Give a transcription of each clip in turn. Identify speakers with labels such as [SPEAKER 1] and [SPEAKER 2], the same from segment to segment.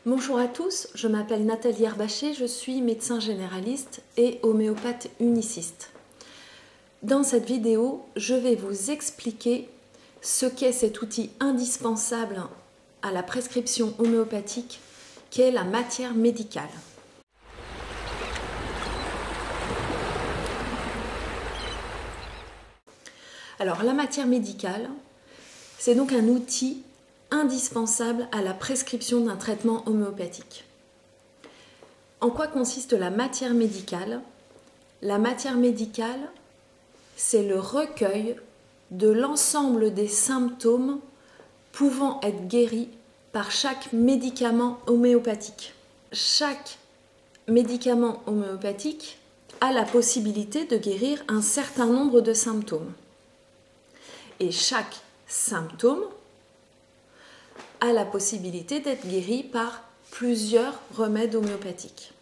[SPEAKER 1] Bonjour à tous, je m'appelle Nathalie Herbaché, je suis médecin généraliste et homéopathe uniciste. Dans cette vidéo, je vais vous expliquer ce qu'est cet outil indispensable à la prescription homéopathique qu'est la matière médicale. Alors, la matière médicale, c'est donc un outil indispensable à la prescription d'un traitement homéopathique. En quoi consiste la matière médicale? La matière médicale, c'est le recueil de l'ensemble des symptômes pouvant être guéris par chaque médicament homéopathique. Chaque médicament homéopathique a la possibilité de guérir un certain nombre de symptômes. Et chaque symptôme a la possibilité d'être guéri par plusieurs remèdes homéopathiques.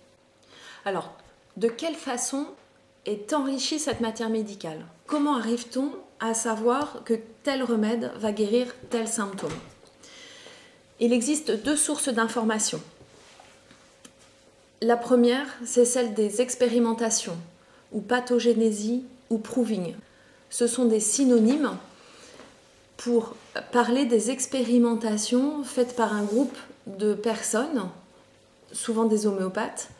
[SPEAKER 1] Alors, de quelle façon est enrichie cette matière médicale? Comment arrive-t-on à savoir que tel remède va guérir tel symptôme? Il existe deux sources d'information. La première, c'est celle des expérimentations, ou pathogénésie, ou proving. Ce sont des synonymes pour parler des expérimentations faites par un groupe de personnes, souvent des homéopathes,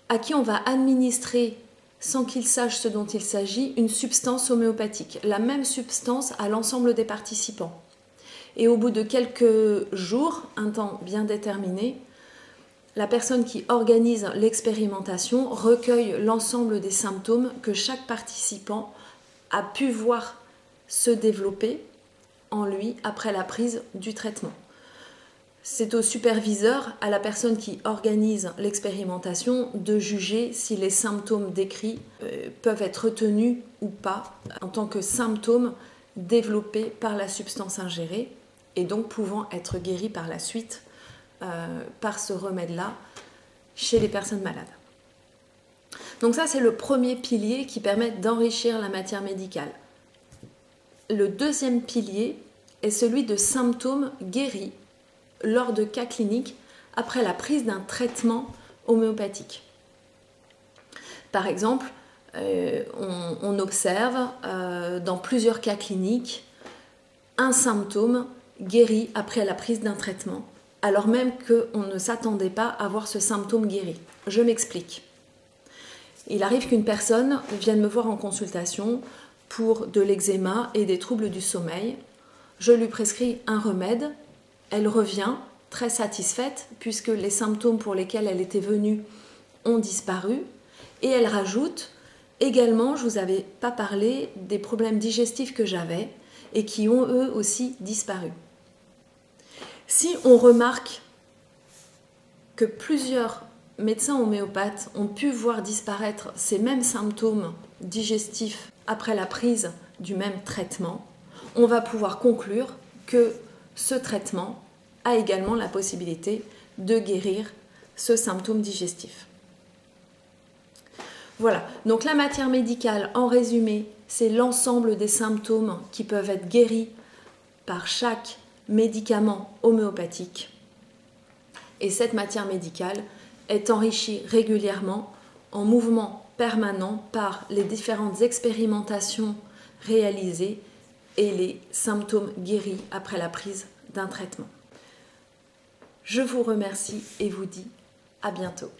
[SPEAKER 1] à qui on va administrer, sans qu'ils sachent ce dont il s'agit, une substance homéopathique, la même substance à l'ensemble des participants. Et au bout de quelques jours, un temps bien déterminé, la personne qui organise l'expérimentation recueille l'ensemble des symptômes que chaque participant a pu voir se développer en lui après la prise du traitement. C'est au superviseur, à la personne qui organise l'expérimentation, de juger si les symptômes décrits peuvent être retenus ou pas en tant que symptômes développés par la substance ingérée et donc pouvant être guéris par la suite par ce remède-là chez les personnes malades. Donc ça, c'est le premier pilier qui permet d'enrichir la matière médicale. Le deuxième pilier est celui de symptômes guéris lors de cas cliniques après la prise d'un traitement homéopathique. Par exemple, on observe dans plusieurs cas cliniques un symptôme guéri après la prise d'un traitement, alors même qu'on ne s'attendait pas à voir ce symptôme guéri. Je m'explique. Il arrive qu'une personne vienne me voir en consultation pour de l'eczéma et des troubles du sommeil. Je lui prescris un remède. Elle revient très satisfaite puisque les symptômes pour lesquels elle était venue ont disparu. Et elle rajoute également, je ne vous avais pas parlé des problèmes digestifs que j'avais et qui ont eux aussi disparu. Si on remarque que plusieurs médecins homéopathes ont pu voir disparaître ces mêmes symptômes digestifs après la prise du même traitement, on va pouvoir conclure que ce traitement a également la possibilité de guérir ce symptôme digestif. Voilà, donc la matière médicale, en résumé, c'est l'ensemble des symptômes qui peuvent être guéris par chaque médicament homéopathique. Et cette matière médicale est enrichie régulièrement en mouvement permanent par les différentes expérimentations réalisées et les symptômes guéris après la prise d'un traitement. Je vous remercie et vous dis à bientôt.